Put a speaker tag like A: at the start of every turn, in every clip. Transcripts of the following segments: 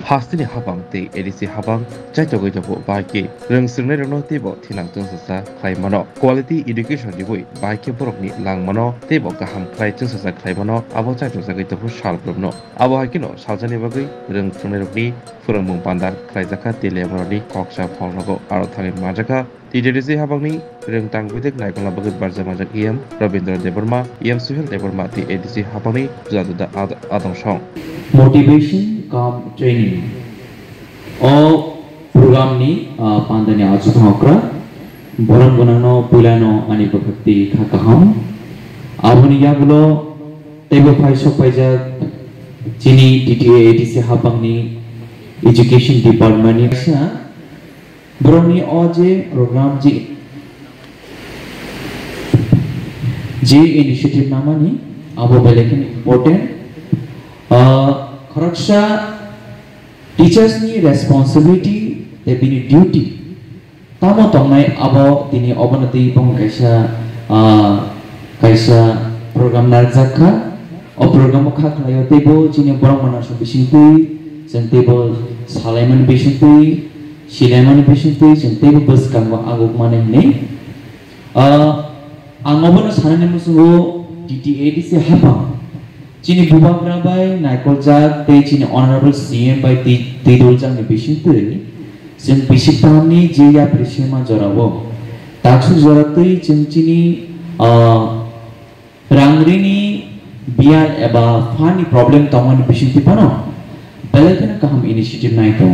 A: Hastini habang te edisi habang jai togai tobo baike reng sirne reno tebo tinang tung sasa klai mano quality education dibui baike borok ni lang mano tebo gaham klai tung sasa klai mano abo jai togai gai tobo shal brobno abo hakino saljani bagai reng sirne rokni furang mung pandar klai jaka tele moroni koksa phornago aro thani majaka TDDC habangni reng tang bidek naikala bagai barja majak IM Rabindra Debarma IM Suhel Debarma TDDC habangni jaduda adong song
B: motivation cum training program ni pandanya aju thokra borang bonano pulano ani bakti khakaham aboni yagulo tebo phaisa paija chini TTA ADC habangni education department ni sa boroni oje program ji initiative namani abo belekin important kharaksha teachers ni responsibility they bini duty tamo tongnai abo tini obonati bong kaisa program narjakha o program kha khlayo tebo chini borong mana so bisingtui jentebo salaiman bisingtui silaiman bisingtui jentebo bus kangwa aguk mane ni angobona sanane musugo TTADC hapa chini bubak rabai naikol jak te chini honorable CM by Tidul jang ni bisingtui jen bisipamni jeya prishema jorabo taksu joratui chini rangrini biar eba fani problem taman bisingti pano belakena kaham initiative nai to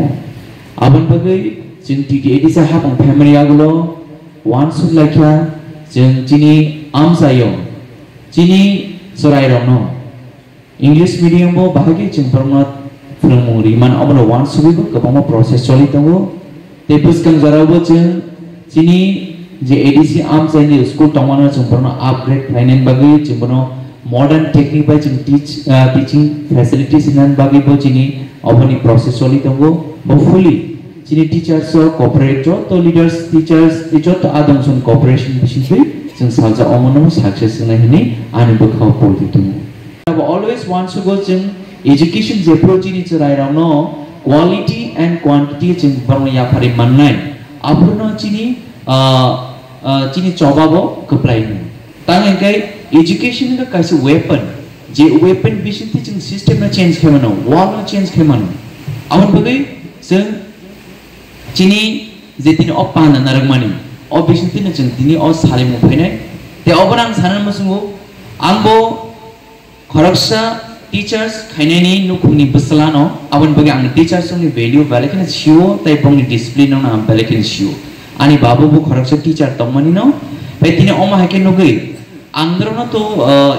B: aban bagai jen TTADC hapang family agulo one should lakha jen chini amsayo chini sorai rono English medium bo bahagi cengpermat film riman abro one subi bo kabama process choli tango tepus kang jarabo ceng sini je ADC am chani school tongmana cengperna upgrade finance bagi cengperno modern technique by ceng teaching facilities nan bagi bo chini aboni process choli tango bo fully chini teachers so cooperate to leaders teachers to adong sun cooperation bisingbe ceng salja omono success na hini ani bo khaw polti tango always wants to go ching education je approach ni churai ramno quality and quantity ching barno ya phari mannai apurno chini chobabo kaplai ni tangai kai education ka kaise weapon je weapon bisinti ching system na change khemano wall na change khemano awan bagai ching chini je tini opana naragmani o bisinti na ching tini o salimu phainai te obanang sanan musungu angbo kharaksha teachers khainani nukuni buslano aban bagi ang teachers ni value balakin shiwo tai pongni discipline na balakin shiwo ani babu bu kharaksha teacher tomani no bai tini oma hake nugai androno to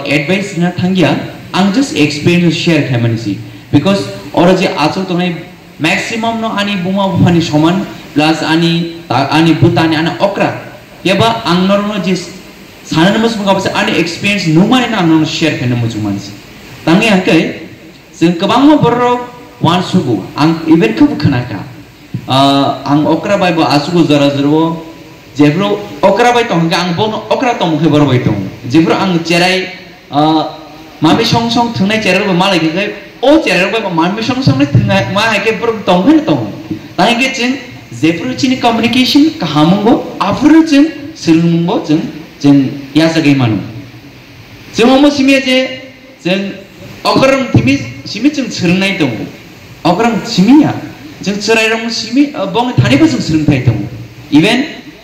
B: advice na thangya ang just experience share khamanisi because ora je acho tonai maximum no ani buma bufani soman plus ani butani ana okra yaba angnorno je sanan mus mengapa ani experience numai na non share kana mujuman si tangi angkai sing kabang mo borok wan sugu ang event ko khanaka ang okra bai bo asugu zara zero jebro okra bai tong ang bon okra tong he bor bai tong jebro ang cherai mami song song thngnai cherai ba malai ke o cherai bai mami song song ne thngai ma ke bor tong he tong tangi ke ching jebro chini communication kahamungo afro ching silmungo ching ya sagai manu जों सिमे जे जों अकरम तिमी सिमे जों सोलोंनाय दं अकरम सिमिया जों सोरायरम सिमि बंग थानिबो जों सोलोंथाय दं इभेन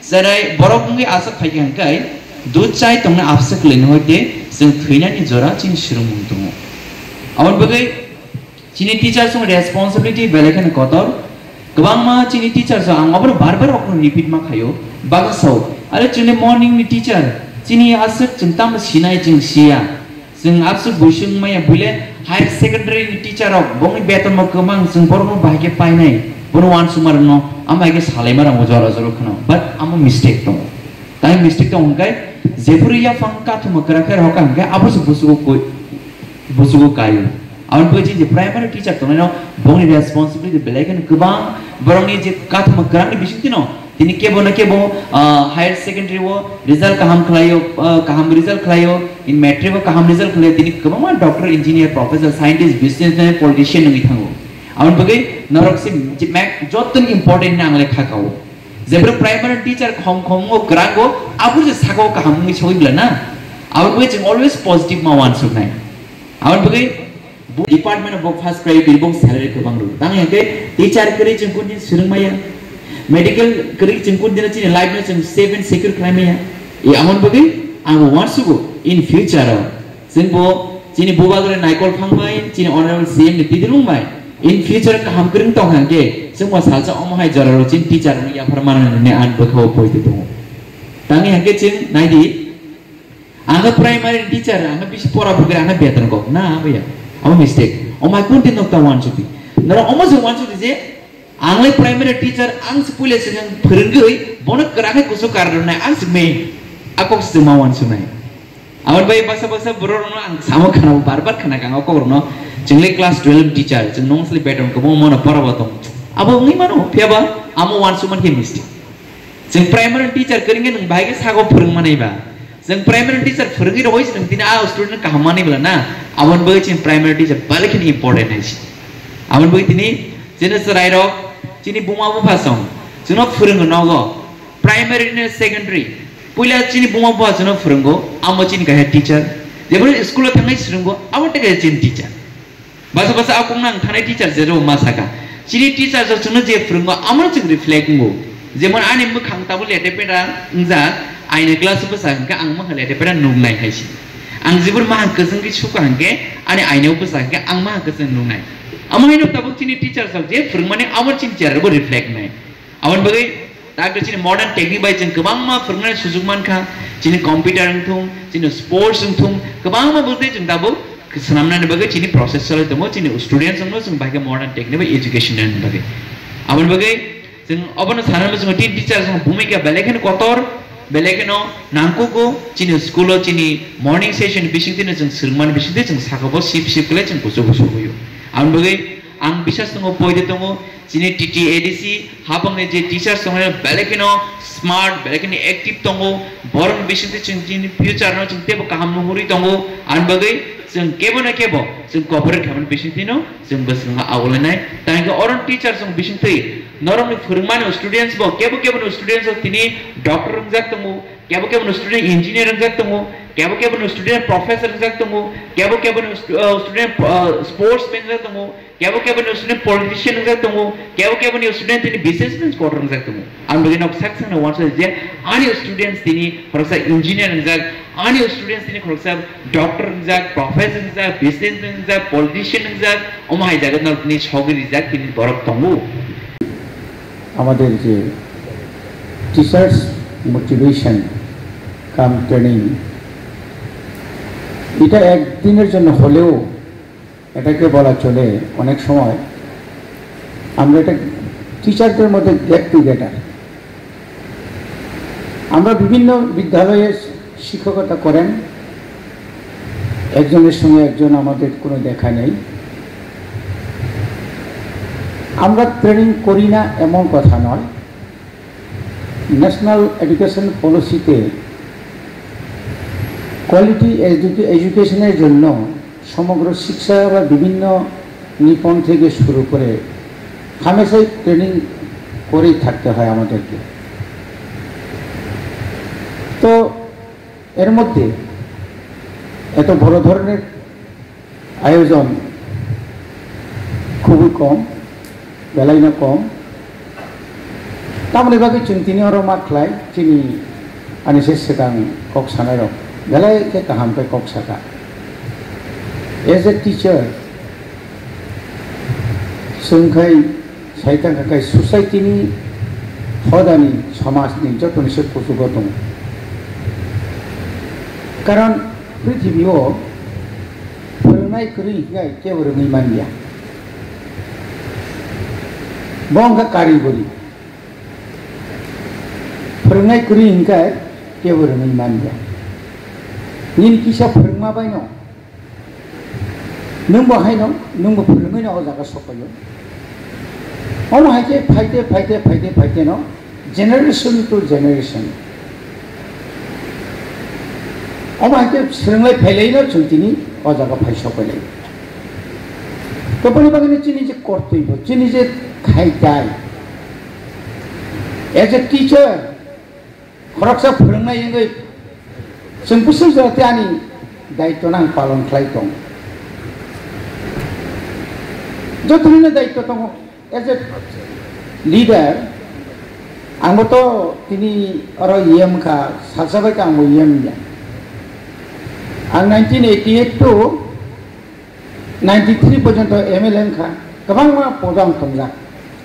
B: जेरै बर'बुंगि आसा फायखांखाय दुध चाय तंना आफसक लेनो होते जों थैनानि जरा जों सोलोंमुं दं आवन बगै चिनि टीचर्स जों रेस्पॉन्सिबिलिटी बेलेखन कतर गोबां मा चिनि टीचर्स आं अबर बार-बार अकरम रिपीट मा खायो बागसाव आरो जोंनि मर्निं नि टीचर चिनि आसक चिंताम सिनाय जों सिया जों आसक बुसुं माया बुले हायर सेकेंडरी टीचर अफ बंग बेतन म गोबां जों बरनो बाहागे पाइनाय बनो वान सुमारनो आमागे सालायमारा म जरा जरा खनो बाट आम मिस्टेक दं ताइ मिस्टेक दं गाय जेफुरिया फंका थुम कराखेर हका गाय आबसु बुसुगो कायो आवन बजि जे प्राइमरी टीचर तनो बंगनि रेस्पॉन्सिबिलिटी बेलेगन गोबां बरंनि जे काथम करानि बिसितिनो तिनी केबो न केबो हायर सेकेंडरी वो रिजल्ट कहम खलायो कहम रिजल्ट खलायो इन मैट्रिक वो कहम रिजल्ट खलायो तिनी गोबां doctor engineer professor scientist businessman politician नङि थांगो Awan bagai narok si mek joton important na angale khakao. Zebra primary teacher khom grango abu je sakao ka hamngi choi blana. Awan bagai always positive ma wan sugnai. Awan bagai Department of Workforce Private Bilbong salary ke bangru. Tang yang ke teacher keri jengkun din surung maya. Medical keri jengkun din cini life na jeng safe and secure crime ya. Awan bagai amu wan sugo in future. Singbo cini buba kere naikol phangmai cini honorable CM ni tidilung mai. In future ka ham kering tong hangke semua salsa omahai jararo cin teacher ni ya permanent ni an bekau poi tu. Tang yang ke cin naidi. Anga primary teacher anga bisi pora bukan anga better kok. Na apa ya? Ama mistake. Oma kunti nokta wan chuti. Nara oma se wan chuti je anglai primary teacher ang sepule se yang perenggai bonak kerake kusuk kardo na ang seme akok se ma wan sunai. Awan bai basa borono ang samo kana barbar kana kang akok rono jengle class 12 teacher jeng nong sli beton ko mo na para batong. Abo ngi mano piaba amo wan suman ke mistake. Jeng primary teacher keringe nang bai ke sago pereng manai ba. Jeng primary teacher perenggai ro hois nang tina a student ka hamani bela na. Awan bagai cini primary teacher balik ini important is. Awan bagai tini jenis serai rok cini bunga bu pasang. Cina furung nago primary ni secondary. Pula cini bunga bu pasang furunggo. Amo cini kaya teacher. Dia boleh sekolah tengah furunggo. Awan tak kaya cini teacher. Bahasa aku nang tanah teacher zero masaka. Cini teacher so cina je furunggo. Amo cini reflect ngo. Zaman ane mu khang tabu lete pera ngza. Aina kelas besar ke ang mah lete pera nunglai hai sih. Ang zibur mah keseng ki suka hangke ane aine upus hangke ang mah keseng nungai amang ino tabuk cini teacher sak je firmane amar cini cara bo reflect nai awan bagai tak cini modern technique bai ceng kebang mah firmane sujug man kha cini computer thung cini sports thung kebang mah bolte ceng tabuk kesenamna ne bagai cini proses sala temo cini students angno ceng bagai modern technique bai education ne bagai awan bagai ceng abana sanan ma ceng teacher ceng bhumika belekhen kotor Belekeno nangkuko cini sekolah cini morning session bising tina jeng serman bising tina jeng sakabo sip kele jeng kuso yo. Aun bagai ang bisas tungo poide tungo cini TTADC hapang ne je teacher tungo belekeno smart belekeno active tungo borong bising tina jeng cini future no jeng tebo kaham nuhuri tungo aun bagai jeng kebo na kebo jeng corporate kaman bising tino jeng basing awalnai tangga orang teacher jeng bising tina Norong ni firman students bo kebo no students tini doctor rengzak temu kebo no student engineer rengzak temu kebo no student professor rengzak temu kebo no student sportsman rengzak temu kebo no student politician rengzak temu kebo no student tini businessman quarter rengzak temu am begin of section no once je ani students tini khorsa engineer rengzak ani students tini khorsa doctor rengzak professor rengzak businessman rengzak politician rengzak omai jagat no tini chogri rengzak tini borok temu
C: আমাদের যে teachers motivation কাম training এটা একদিনের জন্য হলেও এটাকে বলা চলে অনেক সময় আমরা এটা টিচারদের মধ্যে গেট টুগেদার আমরা বিভিন্ন বিদ্যালয়ে শিক্ষকতা করেন একজনের সঙ্গে একজন আমাদের কোনো দেখা নেই আমরা ট্রেনিং করি না এমন কথা নয় ন্যাশনাল এডুকেশন পলিসিতে কোয়ালিটি এডুকেশনের জন্য সমগ্র শিক্ষা বা বিভিন্ন নিপন থেকে শুরু করে হামেশাই ট্রেনিং করেই থাকতে হয় আমাদেরকে তো এর মধ্যে এত বড় ধরনের আয়োজন খুবই কম belai na kom tamne bagi cintini oro maklai cini ani se sedang kok sana ro belai ke kaham pe kok saka as a teacher sungkai saitan kakai society ni hodani সমাজ ni joto ni se kusugotung karon prithibio pernai kri gai ke urungi mania bongga karibori pernai kuri hingga kebor ni manja nin kisa perma baino nungbo haino nungbo pernai no jaga sokoyo ono haike fighte no generation to generation ono haike pernai phelai no chuntini o jaga phai sokoyo to तो बनी बागने चीनी जे कर्तव्य चीनी जे खायताय as a teacher खरकसा फोरोंनाय इंगै जों बोसोर जाते आंनि दायित्व आं पालन खालाय दं जतनिनो दायित्व दं एज ए लीडर आंबो तो तिनि अर EM खा साजाबाय का आंबो EM या आं 1988 to 93 पर्यंत MLA खा गोबां मा पदां तंजा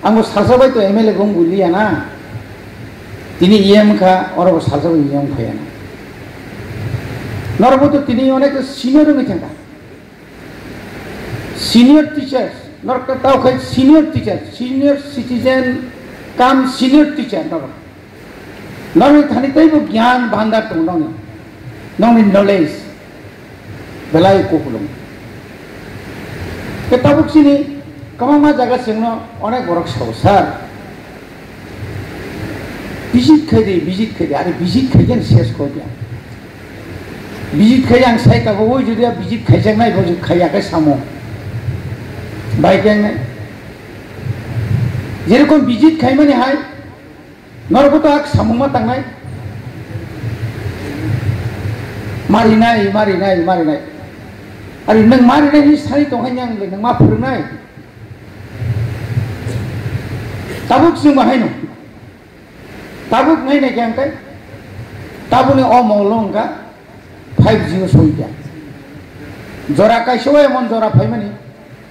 C: आंबो साजाबाय तो MLA गं गुलिया ना तिनि EM खा अर साजाबाय EM खाया ना नरबो तो तिनि अनेक सिनियर रंगै थांगा सिनियर टीचर्स नरका ताव खाय सिनियर टीचर सिनियर सिटीजन काम सीनियर टीचर नर थानी तैबो ज्ञान भांडार दं नंनि नॉलेज बेलाय कोकुलम के ताबुक सिनि कमामा जागा सिंनो अनेक बरक सौसार विजिट खायदे आरो विजिट खायजेन शेष को दिया विजिट खाय आं सायकाबो ओइ जुदिया विजिट खायजेननाय बजु खायाखै सामो बायगेन जेरकम विजिट खायमानि हाय नरबोतो आक सामुमा तांनाय मारिनाय आरो नों मारिनायनि सानि दंहाय आंले नों मा फोरोंनाय ताबुक जों बाहायनो ताबुक नायनाय गैयाखै ताबुनि अमौलंगा 5-0 सयगा जरा कायसो एमन जरा फायमानि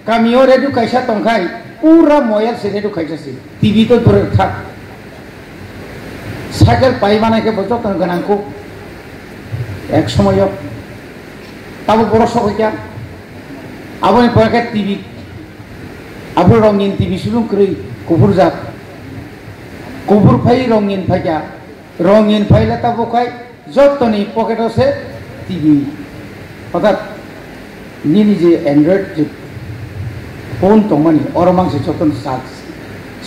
C: गामियाव रेडु कायसा तंखाय पूरा मोबाइल से रेडु खायजासै टीवी तो दूर था साइकेल पाइबानाय के बजो तन गनां को एक समय ताबो बरो सगैया आबोनि पके टीवी आबो रंगीन टीवी सुलुं क्रೈ कुबुर जात कुबुर फाइ रंगीन फाइया रंगीन फाइला ताबो खाय जतनी पकेटो से टीवी अर्थात निनि जे एंड्रॉइड फोन तंगमानि अरमांसे जतन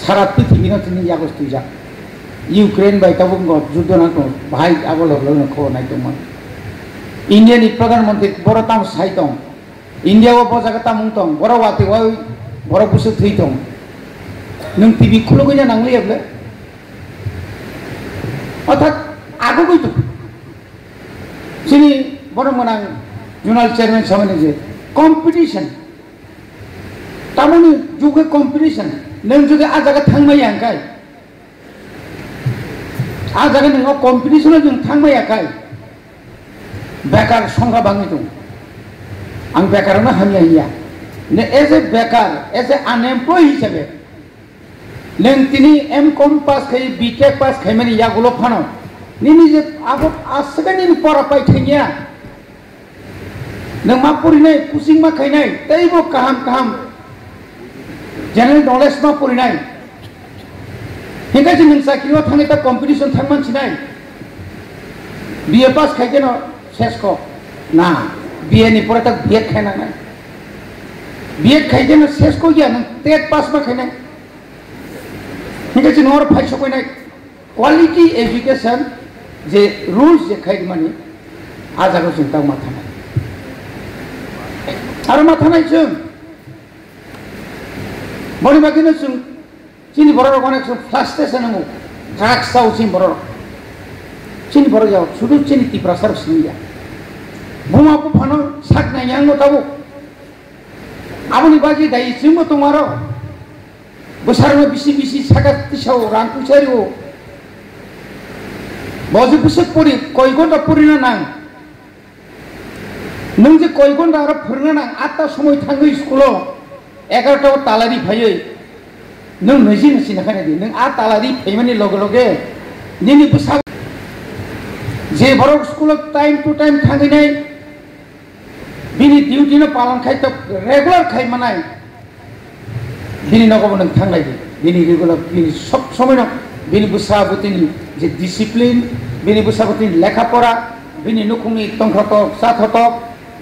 C: सारा पृथ्वीनो तिनि यागस तुजा यूक्रेन बाय ताबुंगो जुद्धना तो भाई आगल हरलो खो नाय तंगमन इंडियानि प्रधानमंत्री बरताम साइतों इंडिया वो बजागा तामुं तंग बर वाते वाय बर बुसु थैतों नों टीवी खुलुगैना नांलियाब्ले अर्थात आगो गैतो सिनि बरमनां जुनाल चेयरमैन सामने जे कॉम्पिटिशन तामुनि जुगे कॉम्पिटिशन नों जुगे आ जागा थांमायाखाय आ जागा नों कॉम्पिटिशनाव जों थांमायाखाय बेकार संख्या बाङै दं आं बेकारावनो हामिया ने एज ए बेकार एज ए अनएम्प्लॉय हिसाबै नों तिनि M.Com पास खाय B.Tech पास खाय माने यागुलो फानो निनि जे आबो आसगानि परा पाइथैनिया नों मा परिनाय कुसिं मा खायनाय तैबो काहाम जनरल नॉलेज मा परिनाय हिंगाजि नों साख्रियाव थाङै ता कम्पिटिशन थां मानसिनाय BA पास खायजेन शेष को ना BA नि परे ता B.Ed खायनांनाय B.Ed खायजेन शेष को गया नों TET पास मा खायनाय हिंगाजि नोर फाइसखैनाय क्वालिटी एजुकेशन जे रूल्स जे खायद माने आजागो जों ता माथानाय आरो माथानाय जों बनि बागिनो जों चिनि बरर अनेक जों फ्लास्टेशन नांगौ ड्राग्स आव चिनि बरर चिनि बरर जाव सुदु चिनि तिप्रासार सिनिया बुमा को फानो साक नायांगो ताबो आबनि बागि दाइ जोंबो दंमारो बोसारनो बिसि सागा तिसाव रां पुसारिओ बजु पुसे परि कय घन्टा परिना नां नों जे कय घन्टा आरो फोरोंना नां 8टा समय थाङो स्कुलाव 11टाव तालारि फायै नों नजि नसिनाखाय दि नों आ तालारि फैमानि लगे लगे निनि बुसा जे बरक स्कुलाव टाइम टू टाइम थाङैनाय बिनि डिउटिनो पालन खाय तो रेगुलार खाय मानाय बिनि नगबो नों थांनाय बिनि रेगुलार बिनि सब समय न बिनि बुसाबुतिनि जे डिसिप्लिन बिनि बुसाबुतिनि लेखा पढ़ा बिनि नुखुमनि तंखरतक साथतक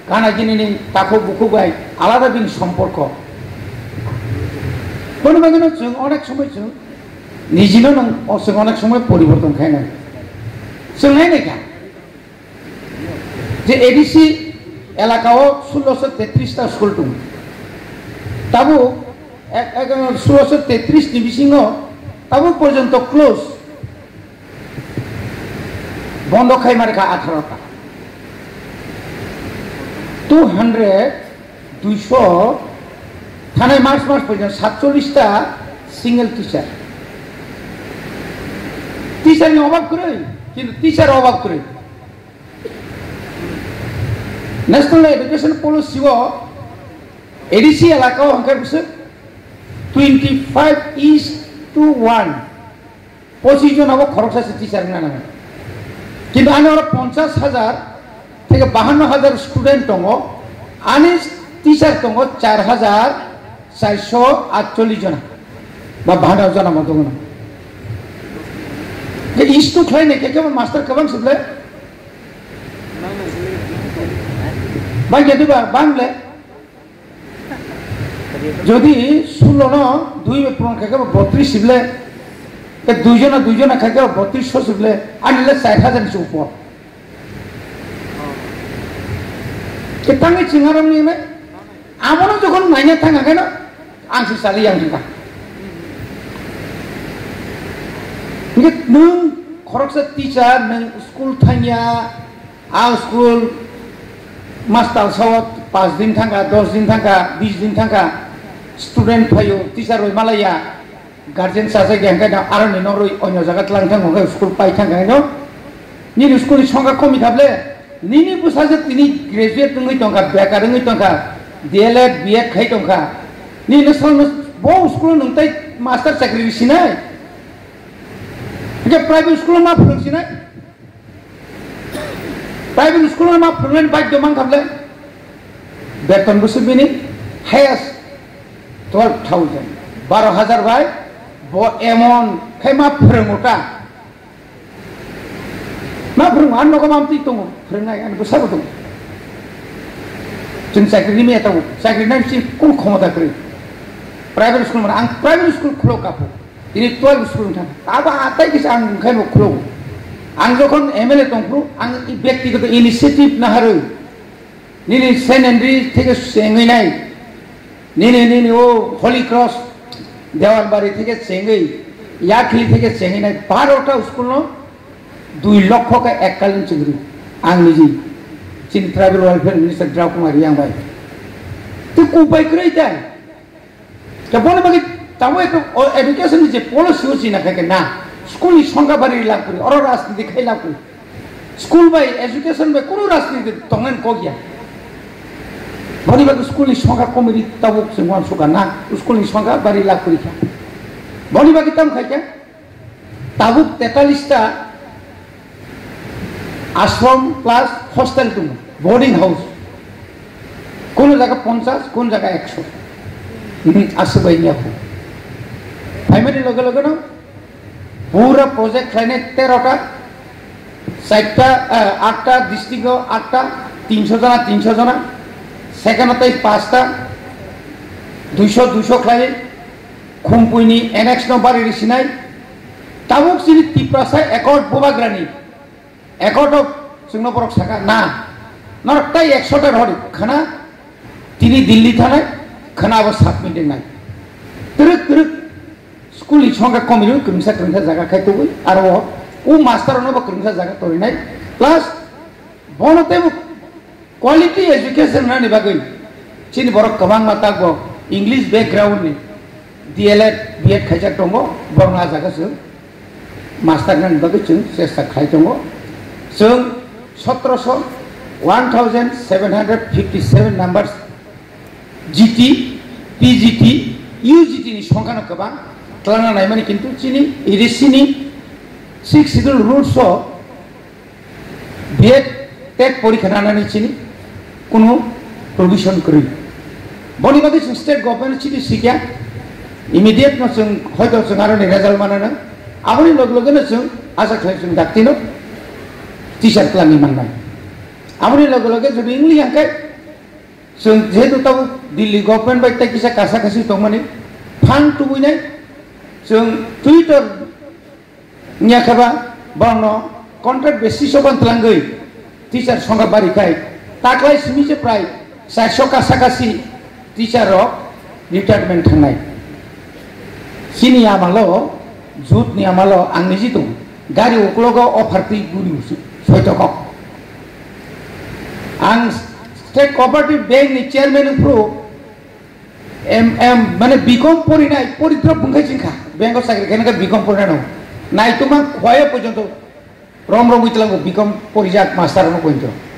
C: गाना गिनिनि ताखौ बुखौ गाय आलादा बिनि सम्पर्क कोन बागनो जों अनेक समय जों निजिनो नों जों अनेक समय परिवर्तन खायनाय जों नायनायखा जे एडिसि एलाकायाव 1633टा स्कुल दं তাবু 1633 ni bisingo tabu porjonto close bondo khai marka 18 ta 200 থানায় মার্চ পর্যন্ত 47টা সিঙ্গেল টিচার অভাব করে, কিন্তু টিচার অভাব করে ন্যাশনাল এডুকেশন পলিসিও এডিসি এলাকাও হাঙ্কার বসে 25:1 25 জন হবো খরচ আছে টিচার না নামে, কিন্তু আমি ওরা 50,000 থেকে 52,000 স্টুডেন্ট দङ আনি টিচার দङ 4,448 জন বা 52 জন আমার দङ না যে ইস্টু খাইনে কে কেমন মাস্টার কেমন শিখলে বাই যেদিবা বাংলে যদি 16 2 পূরণ খাইকে 32 শিখলে দুইজনা খাইকে 3200 শিখলে আনিলে 40,000 নি উপর কেতাঙ্গে চিঙারাম নিয়ে আমরাও যখন নাইনে থাকাকে না আংসি সালি আংসি কা nung khoroksa teacher nung school thanya school master sawat 5 din thanga 10 din thanga 20 din thanga student phayo teacher roi malaya guardian sase gengka na aroni noroi onyo jagat lang thang hoga school pai thanga no ni school ni songa komi thable nini busaje tini graduate ngai tongka bekar ngai tongka DLED BEd khai tongka ni national bo school nung tai master chakri sinai private school में फोरोंसिना private school में फोरोंनानै बाध्य मान खाबले बेतन बोसोरनि highest 12,000 12,000 bye ब एमन खायमा फोरोंगोटा मा फोरोंग आन नगो मामति दङ फोरोंनाय आं बोसाबो दङ जों साख्रिनि मेटाव साख्रि नायसि कोन क्षमता करे प्राइवेट स्कूल में आं प्राइवेट स्कूल खुलो कापो ini 12 school thang aba atai kis ang khai mo khlo ang jokhon MLA tongpru ang ব্যক্তিগত initiative na haru nini senandri theke sengai nai nini o holy cross dewal bari theke sengai yakli theke sengai nai 12টা school no 2 লক্ষ ka ekkalin chigri ang niji chin tribal welfare minister Draw Kumar yang bai tu kubai krai tai ta bone bagi তাও একটু education যে policy হচ্ছে না থাকে না school সংখ্যা বাড়ি লাভ করি অর রাজনীতি খাই লাভ করি স্কুল বাই এডুকেশন বাই কোনো রাজনীতি তঙ্গেন কগিয়া বনিবাকে স্কুল সংখ্যা কমিরি তাও সেমন সুগা না স্কুল সংখ্যা বাড়ি লাভ করি খা বনিবাকে তাম খাইকে তাবুক 43টা আশ্রম প্লাস হোস্টেল দङ বোর্ডিং হাউস কোন জায়গা 50 কোন জায়গা 100 আসবাই নিয়া प्राइमरी लगे लगे ना पूरा प्रोजेक्ट खाने 13टा 7टा 8टा डिस्ट्रिक्ट 8टा 300 जना सेकेंड होता है 5टा 200 खाने खुमपुनी एनेक्स नो बारी रिसिनाई ताबुक सिरि तिप्रासा एकॉर्ड बोबाग्रानी एकॉर्ड सिंगनो बरक साका ना नरटाई 100टा हरि खाना तिनी दिल्ली थानाय खाना अब साबमिटिं नाय तुरुक स्कूल संख्या कमिरो क्रमसा जागा खायतोबो आरो ओ मास्टर नो क्रमसा जागा तोरिनाय प्लस बनते क्वालिटी एजुकेशन नानि बागै चिनि बरक कबां मातागो इंग्लिश बैकग्राउंड नि DLED BEd खायजा दङ बरना जागासो मास्टर नानि बागै जों चेष्टा खाय दङ जों 1757 numbers GT PGT UGT ni সংখ্যা no kaba klana nai mani kintu chini irisini 6 schedule rules of BEd TET পরীক্ষা নানানি chini কোনো প্রভিশন করি বনি বাদে স্টেট গভর্নমেন্ট চিনি শিখিয়া ইমিডিয়েট no जों হয়তো जों आरो रेजाल्ट मानाना आबनि लग लगेनो जों आसा खालाम जों दाक्तिनो टिचार क्लासनि माननाय आबनि लग लगे जुदि इंग्लिश आंखाय जों जेहेतु ताबो दिल्ली गभर्नमेंट बाय ताकिसा कासा कासि दंमाने फान टुबुइनाय जों टुइटार नियाखाबा बरनो कन्ट्राक्ट बेसिस बन्तलांगै टिचार संगा बारिखाय ताक्लाय सिमिसे प्राय 400 कासा कासि टिचार रिटायरमेंट थांनाय सिनि आमालो जुट नि आमालो आंनि जितु गारि उक्लगाव अफार ति गुरि सयतक आं स्टेट कोऑपरेटिव बैंक नि चेयरमैन प्रो माने बिकम परिनाय परिद्र बुंखाय जिंखा बैंक साख्रि केनका बिकम परिनाय नाय तो मा खय पर्यंत रम रम इतलांगो बिकम परिजात मास्टार नो पयन्त